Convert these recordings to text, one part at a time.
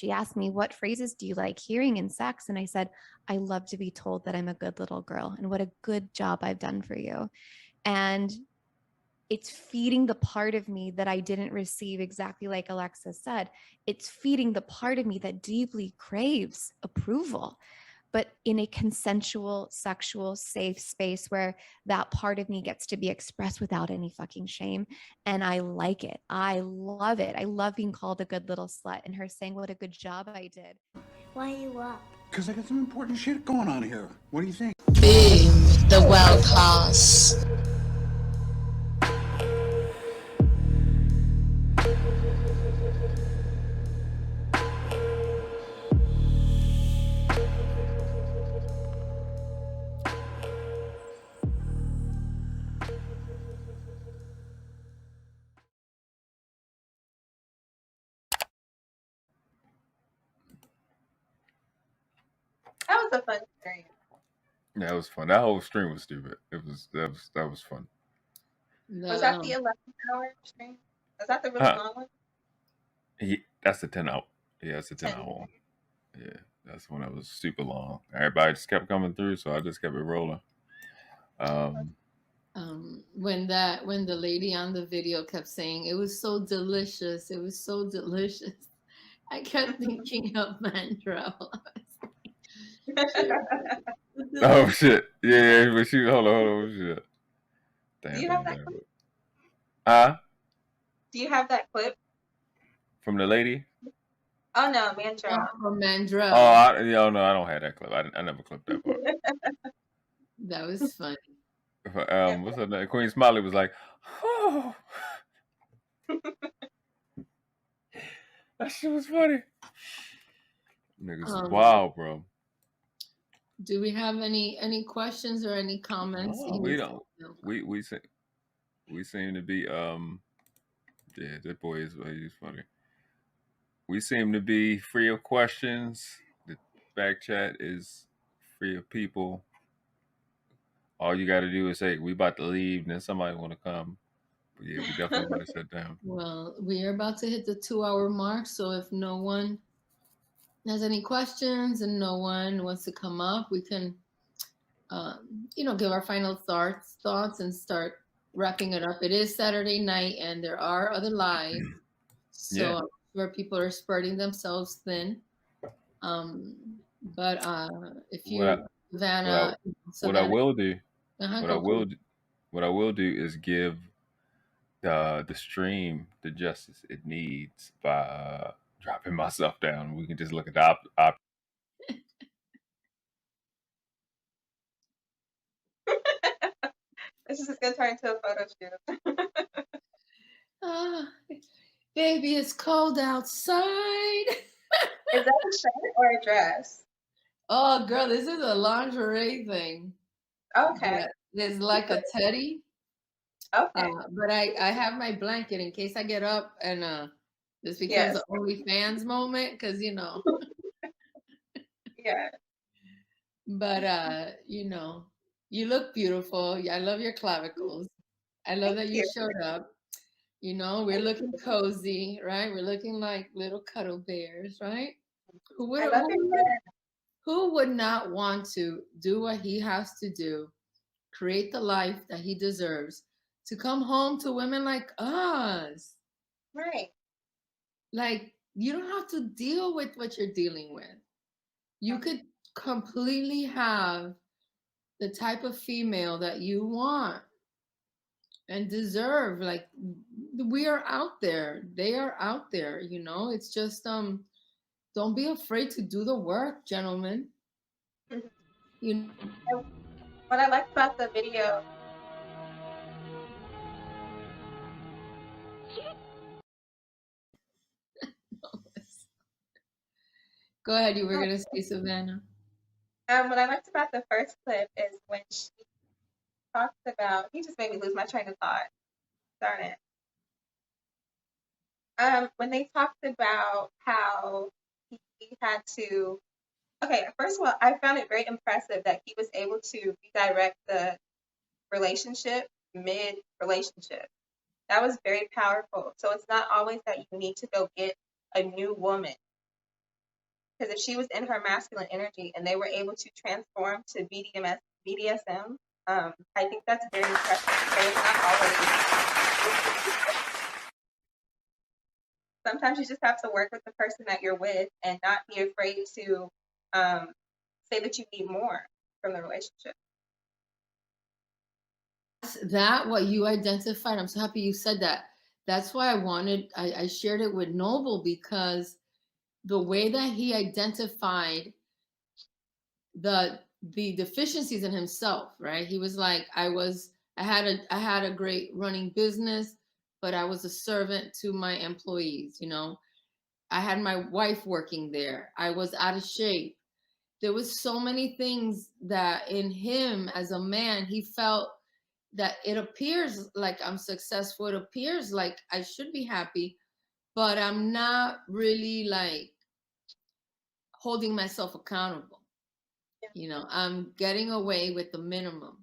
she asked me, what phrases do you like hearing in sex? And I said, I love to be told that I'm a good little girl and what a good job I've done for you. And it's feeding the part of me that I didn't receive, exactly like Alexa said. It's feeding the part of me that deeply craves approval, but in a consensual, sexual, safe space where that part of me gets to be expressed without any fucking shame. And I like it. I love it. I love being called a good little slut and her saying what a good job I did. Why are you up? Because I got some important shit going on here. What do you think? Boom, the well class. That was a fun stream. Yeah, it was fun. That whole stream was stupid. That was fun. Was that the 11-hour stream? Was that the really long one? That's the 10-hour. Yeah, it's a 10-hour one. Yeah, that's when it was super long. Everybody just kept coming through, so I just kept it rolling. When the lady on the video kept saying it was so delicious, I kept thinking of Mandrell. Oh shit! Yeah, but hold on, shit. Do you have that clip? Huh? Do you have that clip from the lady? Oh no, Mandrell. From Mandrell. Oh, no, I don't have that clip. I never clipped that part. That was funny. What's her name? Queen Smiley was like, oh. That shit was funny. Niggas wow, bro. Do we have any questions or any comments? No, we don't. We seem to be yeah, that boy he's funny. We seem to be free of questions. The back chat is free of people. All you got to do is say, we about to leave, and then somebody want to come. But yeah, we definitely about to sit down. Well, we are about to hit the 2-hour mark, so if no one has any questions and no one wants to come up, we can, give our final thoughts and start wrapping it up. It is Saturday night, and there are other lives, so where people are spreading themselves thin. But if you, Savannah, what I will do is give the stream the justice it needs by dropping myself down. We can just look at the This is just gonna turn into a photo shoot. Baby, it's cold outside. Is that a shirt or a dress? Oh, girl, this is a lingerie thing. Okay. There's like a teddy. Okay. But I have my blanket in case I get up and this becomes an OnlyFans moment, because Yeah. But you look beautiful. I love your clavicles. I love that you showed up. We're looking cozy, right? We're looking like little cuddle bears, right? Who would not want to do what he has to do, create the life that he deserves, to come home to women like us? Right. Like, you don't have to deal with what you're dealing with. You could completely have the type of female that you want and deserve. Like, we are out there. They are out there, It's just don't be afraid to do the work, gentlemen. What I liked about the video. Go ahead, you were going to say, Savannah. What I liked about the first clip is when she talked about, he just made me lose my train of thought. Darn it. When they talked about how he had to, first of all, I found it very impressive that he was able to redirect the relationship mid-relationship. That was very powerful. So it's not always that you need to go get a new woman. Because if she was in her masculine energy and they were able to transform to BDSM, I think that's very impressive. But it's not always. Sometimes you just have to work with the person that you're with and not be afraid to say that you need more from the relationship. That what you identified, I'm so happy you said that. That's why I shared it with Noble, because the way that he identified the deficiencies in himself, right? He was like, I had a great running business, but I was a servant to my employees, you know. I had my wife working there. I was out of shape. There was so many things that in him as a man, he felt that it appears like I'm successful. It appears like I should be happy, but I'm not really like holding myself accountable. You know, I'm getting away with the minimum.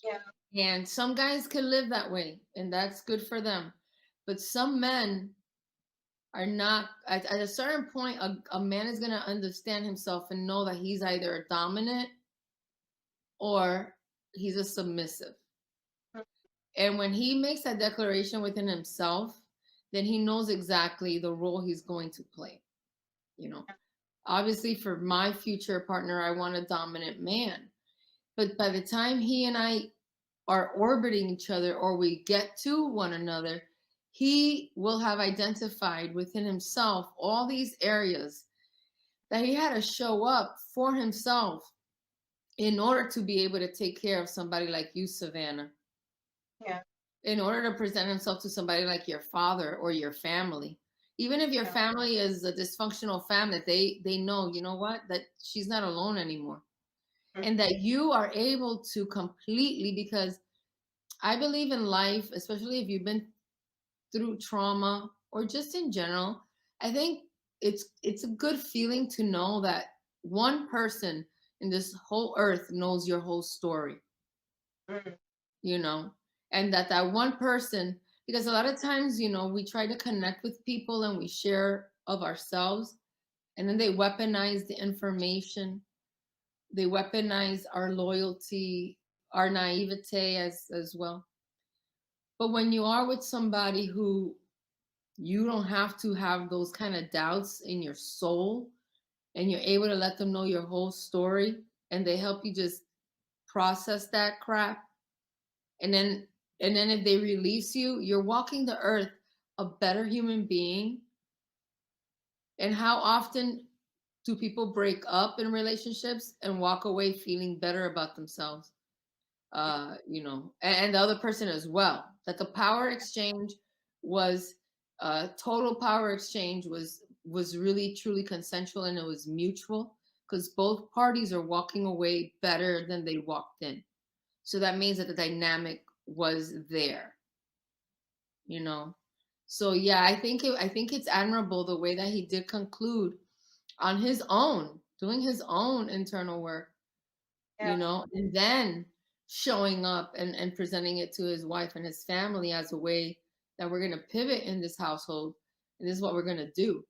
Yeah. And some guys can live that way, and that's good for them. But some men are not, at a certain point, a man is going to understand himself and know that he's either a dominant or he's a submissive. And when he makes that declaration within himself, then he knows exactly the role he's going to play. You know, obviously for my future partner, I want a dominant man. But by the time he and I are orbiting each other, or we get to one another, he will have identified within himself all these areas that he had to show up for himself in order to be able to take care of somebody like you, Savannah. Yeah. In order to present himself to somebody like your father or your family. Even if your family is a dysfunctional family, they know, you know what, that she's not alone anymore. And that you are able to completely, because I believe in life, especially if you've been through trauma or just in general, I think it's a good feeling to know that one person in this whole earth knows your whole story. You know, and that one person, because a lot of times, you know, we try to connect with people and we share of ourselves, and then they weaponize the information. They weaponize our loyalty, our naivete as well. But when you are with somebody who you don't have to have those kind of doubts in your soul, and you're able to let them know your whole story, and they help you just process that crap, and then if they release you, you're walking the earth a better human being. And how often do people break up in relationships and walk away feeling better about themselves? You know, and the other person as well. That the power exchange was total power exchange was really truly consensual, and it was mutual, because both parties are walking away better than they walked in. So that means that the dynamic was there, you know. So yeah, I think it's admirable the way that he did conclude on his own, doing his own internal work, you know, and then showing up and presenting it to his wife and his family as a way that we're going to pivot in this household, and this is what we're going to do.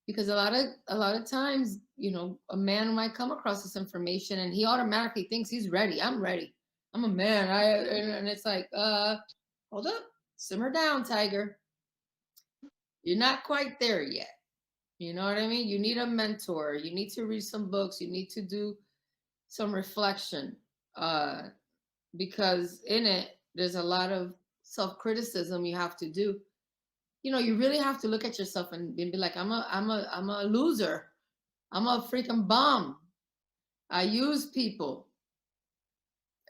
Because a lot of times, you know, a man might come across this information and he automatically thinks he's ready. I'm ready. I'm a man. And it's like, hold up, simmer down, tiger. You're not quite there yet. You know what I mean? You need a mentor. You need to read some books. You need to do some reflection, because in it, there's a lot of self-criticism you have to do. You know, you really have to look at yourself and be like, I'm a loser. I'm a freaking bum. I use people.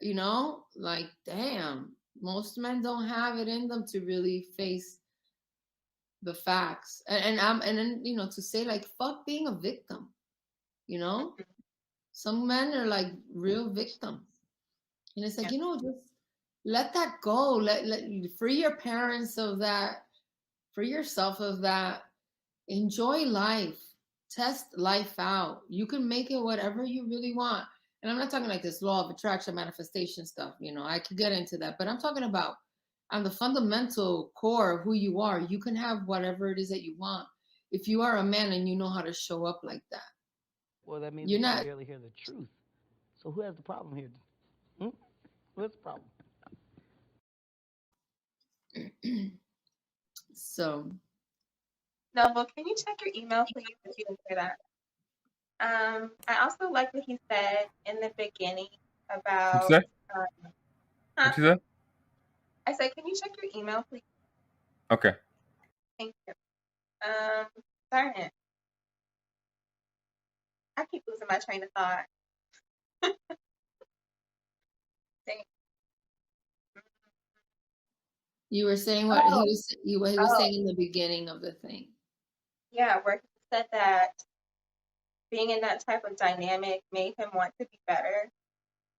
You know, like, damn, most men don't have it in them to really face the facts. And then, you know, to say like, fuck being a victim, you know? Some men are like real victims. And it's like, you know, just let that go. Let free your parents of that, free yourself of that. Enjoy life. Test life out. You can make it whatever you really want. And I'm not talking like this law of attraction manifestation stuff, you know, I could get into that, but I'm talking about on the fundamental core of who you are. You can have whatever it is that you want if you are a man and you know how to show up like that. Well, that means You're we can not. barely hear the truth. So who has the problem here? Hmm? What's the problem? So Noble, can you check your email, please, if you didn't hear that? I also like what he said in the beginning What you about, say? huh? What you say? I said, can you check your email, please? Okay. Thank you. Darn it. I keep losing my train of thought. Dang. you were saying what Oh, he was oh, saying in the beginning of the thing. yeah, where he said that being in that type of dynamic made him want to be better.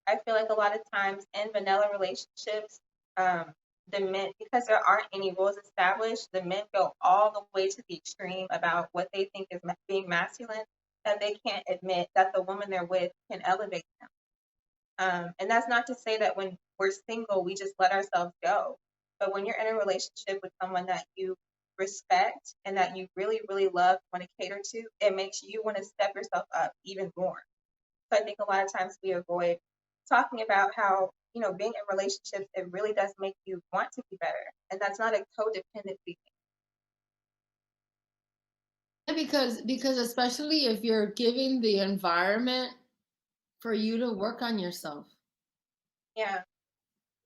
I feel like a lot of times in vanilla relationships, the men, because there aren't any rules established, the men go all the way to the extreme about what they think is being masculine, that they can't admit that the woman they're with can elevate them. And that's not to say that when we're single, we just let ourselves go. But when you're in a relationship with someone that you respect and that you really, really love, want to cater to, it makes you want to step yourself up even more. So I think a lot of times we avoid talking about how, being in relationships, it really does make you want to be better. And that's not a codependency thing. Because especially if you're giving the environment for you to work on yourself, Yeah.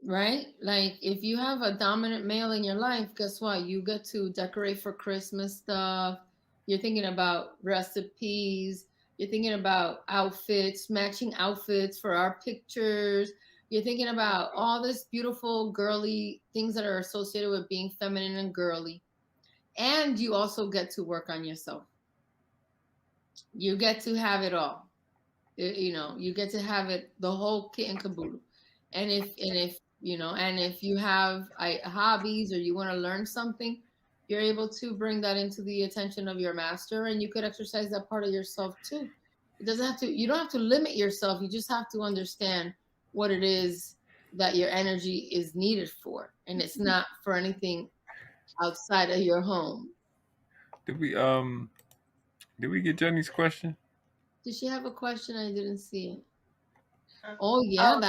right? Like if you have a dominant male in your life, guess what? You get to decorate for Christmas stuff. You're thinking about recipes. You're thinking about outfits, matching outfits for our pictures. You're thinking about all this beautiful girly things that are associated with being feminine and girly. And you also get to work on yourself. You get to have it all. You get to have it, the whole kit and caboodle. And if you have hobbies or you want to learn something, you're able to bring that into the attention of your master, and you could exercise that part of yourself too. You don't have to limit yourself. You just have to understand what it is that your energy is needed for, and it's not for anything outside of your home. Did we get Jenny's question? Did she have a question? I didn't see it. Um, Oh yeah, oh,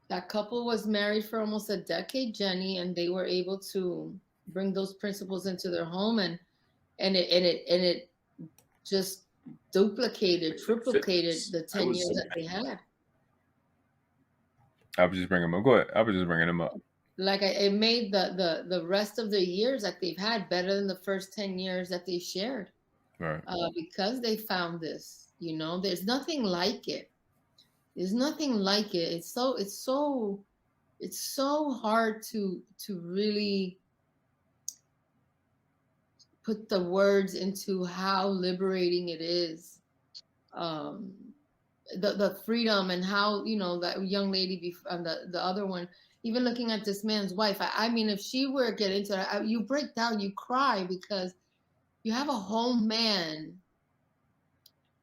that couple was married for almost a decade, Jenny, and they were able to bring those principles into their home, and it just triplicated the 10 years that they had. I was just bringing him up. Go ahead. I was just bringing him up. Like it made the rest of the years that they've had better than the first 10 years that they shared, Right. because they found this. There's nothing like it. There's nothing like it. It's so hard to really put the words into how liberating it is. The freedom, and how that young lady the other one, even looking at this man's wife. I mean, if she were to get into it, you break down, you cry, because you have a whole man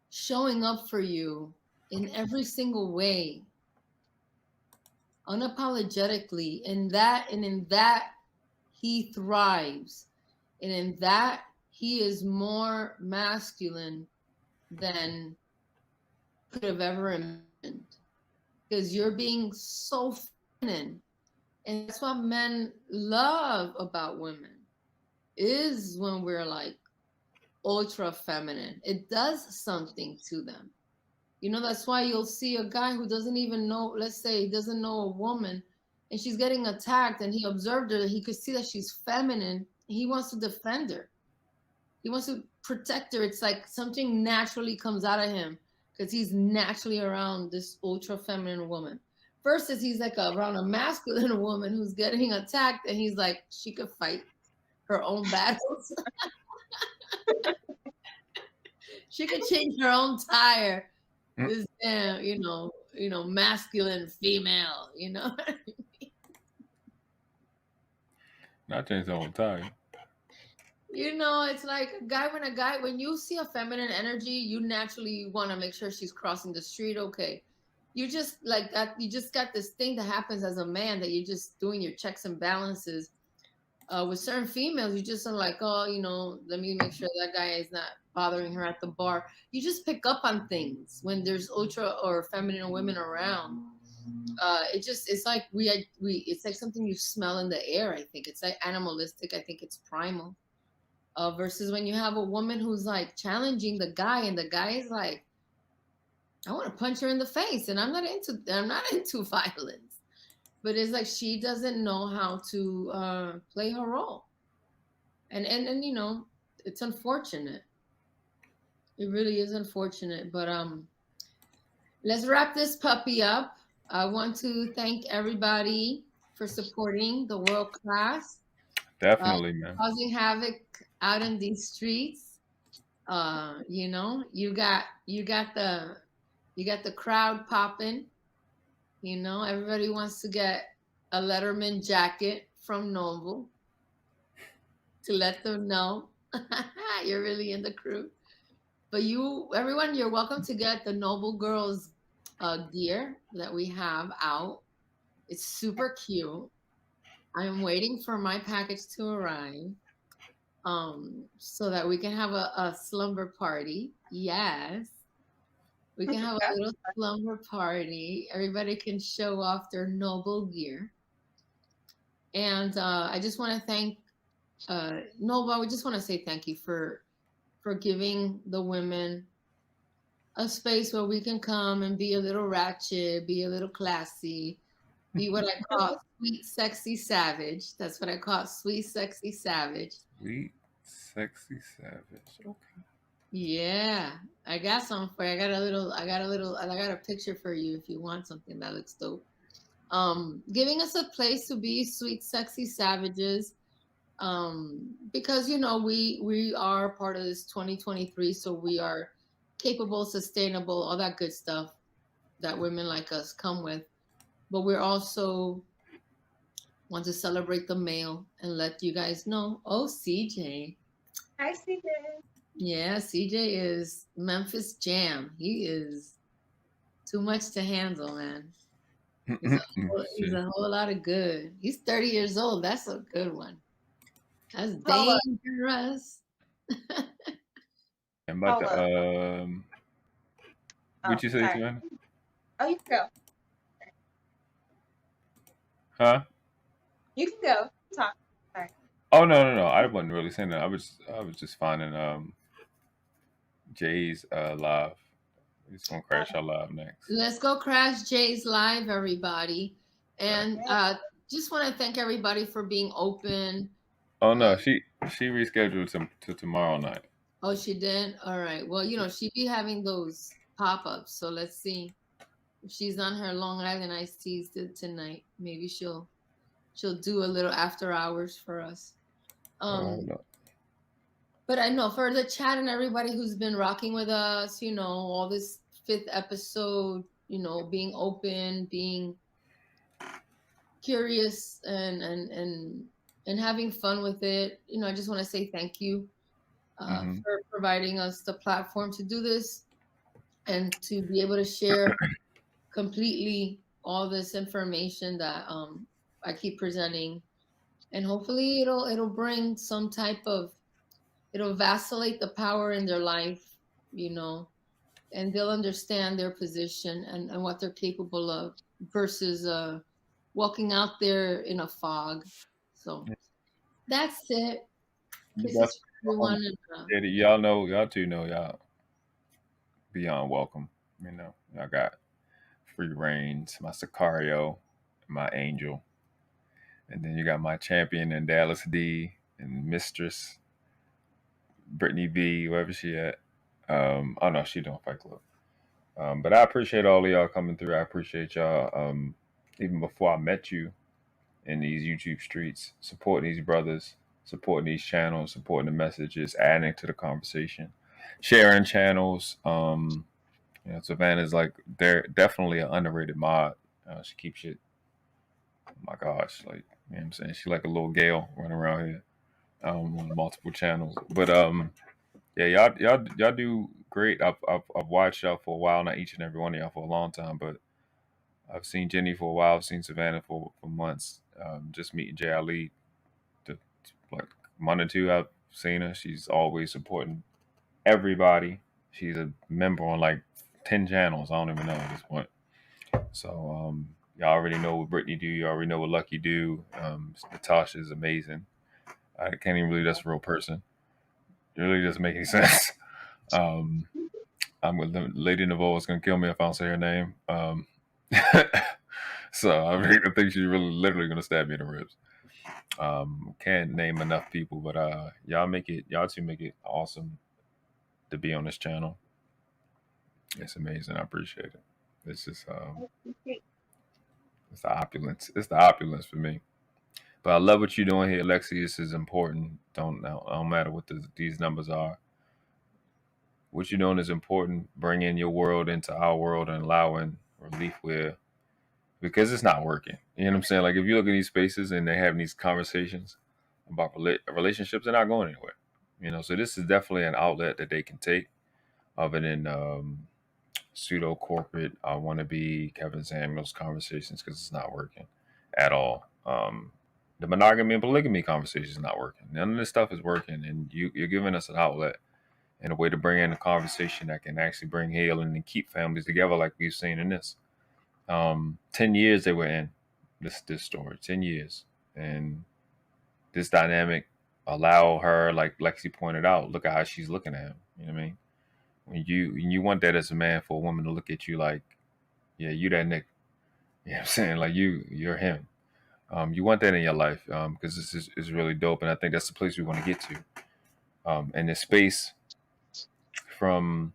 showing up for you in every single way, unapologetically, and in that he thrives, and in that he is more masculine than could have ever imagined, because you're being so feminine. And that's what men love about women, is when we're like ultra feminine. It does something to them. That's why you'll see a guy who doesn't even know, let's say he doesn't know a woman, and she's getting attacked, and he observed her, he could see that she's feminine. He wants to defend her. He wants to protect her. It's like something naturally comes out of him, because he's naturally around this ultra feminine woman. Versus he's like around a masculine woman who's getting attacked, and he's like, she could fight her own battles. She could change her own tire. This damn, masculine female, Not change the whole time. It's like when you see a feminine energy, you naturally want to make sure she's crossing the street okay. You just like that. You just got this thing that happens as a man, that you're just doing your checks and balances. with certain females, you just are like, oh, let me make sure that guy is not bothering her at the bar. You just pick up on things when there's ultra or feminine women around. It's like it's like something you smell in the air. I think it's like animalistic. I think it's primal. Versus when you have a woman who's like challenging the guy, and the guy is like, I want to punch her in the face, and I'm not into violence. But it's like she doesn't know how to play her role, and it's unfortunate. It really is unfortunate. But let's wrap this puppy up. I want to thank everybody for supporting the world class. Definitely, man. Causing havoc out in these streets. You got the crowd popping. Everybody wants to get a Letterman jacket from Noble to let them know you're really in the crew. But everyone, you're welcome to get the Noble Girls gear that we have out. It's super cute. I'm waiting for my package to arrive so that we can have a slumber party. Yes. We can have a little slumber party. Everybody can show off their Noble gear. And I just want to thank Noble. We just want to say thank you for giving the women a space where we can come and be a little ratchet, be a little classy, be what I call sweet, sexy savage. That's what I call sweet, sexy savage. Sweet, sexy savage. Okay. Yeah, I got some for you. I got a picture for you if you want something that looks dope. Giving us a place to be sweet, sexy savages. Because we are part of this 2023, so we are capable, sustainable, all that good stuff that women like us come with. But we're also want to celebrate the male and let you guys know. Oh, CJ. Hi, CJ. Yeah, CJ is Memphis Jam. He is too much to handle, man. He's a whole lot of good. He's 30 years old. That's a good one. That's dangerous. I'm about to what'd you say, Savannah? Oh, you can go. Huh? You can go. Talk. Sorry. Oh no. I wasn't really saying that. I was just finding Jay's live. He's gonna crash our live next. Let's go crash Jay's live, everybody. And just want to thank everybody for being open. Oh no, she rescheduled to tomorrow night. Oh, she did? All right. Well, she be having those pop-ups, so let's see if she's on her Long Island iced teas tonight. Maybe she'll do a little after hours for us. But I know for the chat and everybody who's been rocking with us, all this 5th episode, being open, being curious and having fun with it. I just want to say thank you for providing us the platform to do this and to be able to share completely all this information that I keep presenting. And hopefully it'll bring some type of, it'll vacillate the power in their life, and they'll understand their position and what they're capable of versus walking out there in a fog. So that's it. Kisses for everyone. Y'all two know y'all beyond welcome. Y'all got free reigns, my Sicario, my angel. And then you got my champion in Dalllas D and Mistress Brittany B, wherever she at. Oh no, she doing Fight Club. But I appreciate all of y'all coming through. I appreciate y'all even before I met you in these YouTube streets, supporting these brothers, supporting these channels, supporting the messages, adding to the conversation, sharing channels. Savannah's they're definitely an underrated mod. She keeps it. Oh my gosh, what I'm saying, she's like a little Gale running around here on multiple channels. But yeah, y'all do great. I've watched y'all for a while, not each and every one of y'all for a long time, but I've seen Jenny for a while. I've seen Savannah for months. Just meeting Jay Ali like month or two I've seen her. She's always supporting everybody. She's a member on like 10 channels. I don't even know at this point. So y'all already know what Brittany do. You already know what Lucky do. Natasha is amazing. I can't even believe that's a real person. It really doesn't make any sense. I'm with Lady Naveau is gonna kill me if I don't say her name. So I think she's really literally gonna stab me in the ribs. Can't name enough people, but y'all two make it awesome to be on this channel. It's amazing. I appreciate it. It's just it's the opulence. It's the opulence for me. But I love what you're doing here, Lexie. This is important. Don't matter what these numbers are. What you're doing is important. Bringing your world into our world and allowing relief because it's not working. You know what I'm saying? Like if you look at these spaces and they're having these conversations about relationships, they're not going anywhere. You know, so this is definitely an outlet that they can take other than pseudo corporate, I want to be Kevin Samuels conversations because it's not working at all. The monogamy and polygamy conversation is not working. None of this stuff is working, and you're giving us an outlet and a way to bring in a conversation that can actually bring healing and keep families together, like we've seen in this. 10 years they were in this story, 10 years, and this dynamic allow her, like Lexie pointed out, look at how she's looking at him. You know what I mean? When you want that as a man, for a woman to look at you like, yeah, you that nigga. You know what I'm saying? Like you're him. You want that in your life because this is really dope, and I think that's the place we want to get to. And the space from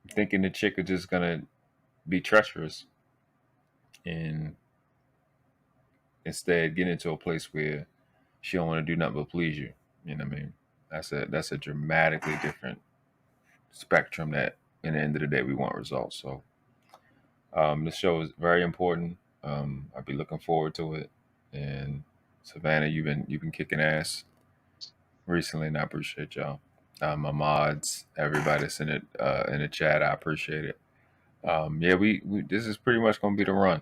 thinking the chick is just gonna be treacherous, and instead get into a place where she don't want to do nothing but please you. You know what I mean? That's a dramatically different spectrum that, in the end of the day, we want results. So this show is very important. I'll be looking forward to it. And Savannah, you've been kicking ass recently, and I appreciate y'all. My mods, everybody that's in it in the chat, I appreciate it. Yeah, we this is pretty much gonna be the run.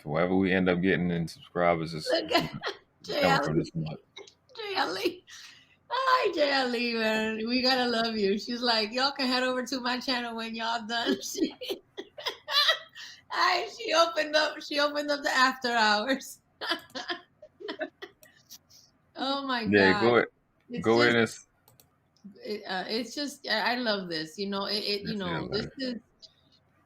Whoever we end up getting in subscribers is coming from this month. JLE. Hi, JLE, man. We gotta love you. She's like, y'all can head over to my channel when y'all done. She opened up the after hours. Oh my God. Yeah, go ahead. It's just I love this. You know,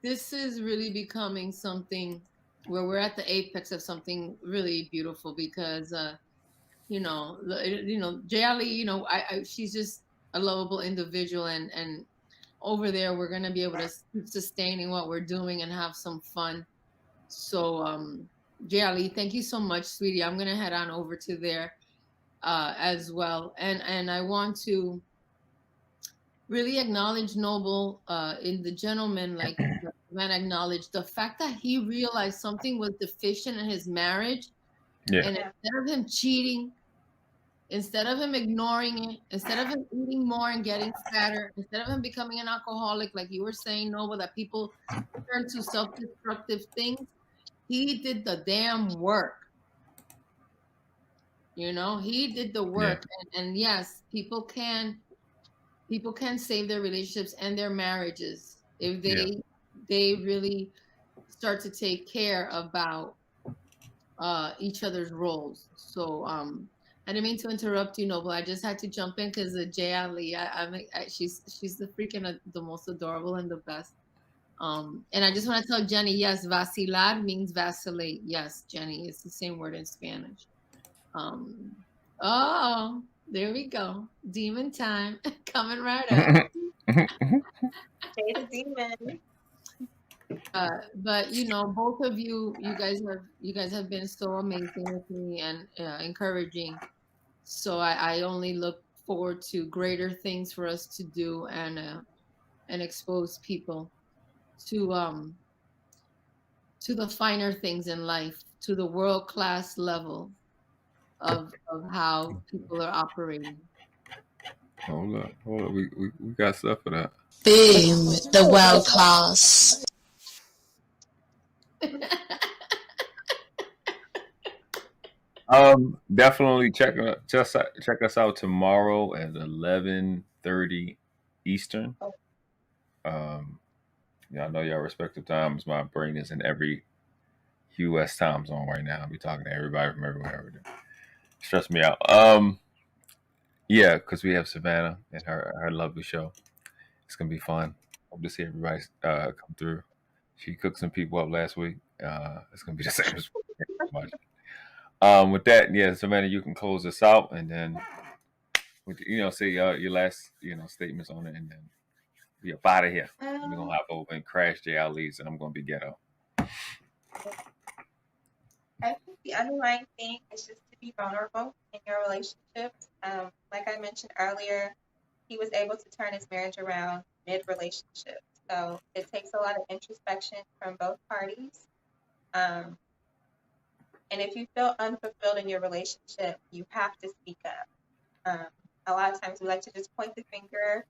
this is really becoming something where we're at the apex of something really beautiful because JLE, she's just a lovable individual, and over there we're gonna be able to keep sustaining what we're doing and have some fun. So JLE, thank you so much, sweetie. I'm gonna head on over to there as well, and I want to really acknowledge Noble in the gentleman, like the man acknowledged the fact that he realized something was deficient in his marriage. Yeah. And instead of him cheating, instead of him ignoring it, instead of him eating more and getting fatter, instead of him becoming an alcoholic, like you were saying, Noble, that people turn to self-destructive things, he did the damn work. You know, he did the work. Yeah. And yes, people can save their relationships and their marriages if they really start to take care about each other's roles. So I didn't mean to interrupt you, Noble. I just had to jump in because JLE, she's the most adorable and the best. And I just want to tell Jenny, yes, vacilar means vacillate. Yes, Jenny, it's the same word in Spanish. Oh, there we go. Demon time coming right up. Say the demon. But both of you guys have been so amazing with me and encouraging. So I only look forward to greater things for us to do and expose people to the finer things in life, to the world-class level of how people are operating. Hold up. We got stuff for that. Boom, the world class. Definitely check us out tomorrow at 11:30 Eastern. Oh, Yeah, I know your respective times. My brain is in every U.S. time zone right now. I'll be talking to everybody from everywhere. Stress me out. Yeah, because we have Savannah and her lovely show. It's gonna be fun. Hope to see everybody come through. She cooked some people up last week. It's gonna be the same as much. With that, yeah, Savannah, you can close this out, and then say your last statements on it, and then be up out of here. We're gonna hop over and crash Jay Ali's, and I'm gonna be ghetto. I think the underlying thing is just to be vulnerable in your relationships. Like I mentioned earlier, he was able to turn his marriage around mid-relationship. So it takes a lot of introspection from both parties. And if you feel unfulfilled in your relationship, you have to speak up. A lot of times we like to just point the finger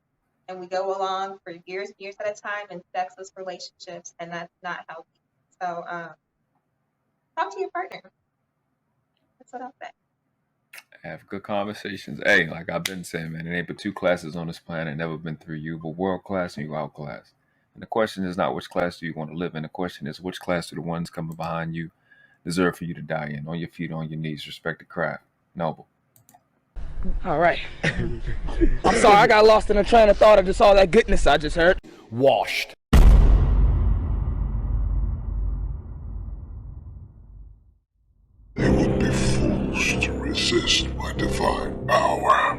and we go along for years and years at a time in sexless relationships, and that's not healthy. So talk to your partner. That's what I'll say. Have good conversations. Hey, like I've been saying, man, it ain't but 2 classes on this planet. Never been through you, but world class and you outclass. And the question is not which class do you want to live in. The question is which class do the ones coming behind you deserve for you to die in? On your feet, on your knees. Respect the craft. Noble. All right. I'm sorry, I got lost in a train of thought of just all that goodness I just heard. Washed. They would be fools to resist my divine power.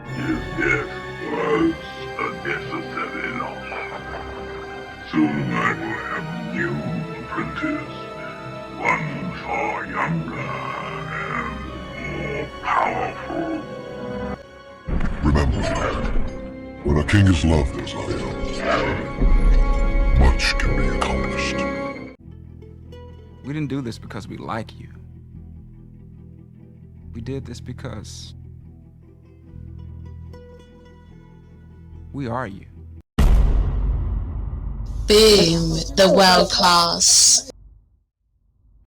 His death was a necessary loss. Soon I will have a new apprentice, one far younger and more powerful. Remember, when a king is loved as I am, much can be accomplished. We didn't do this because we like you. We did this because we are you. Boom, the world class.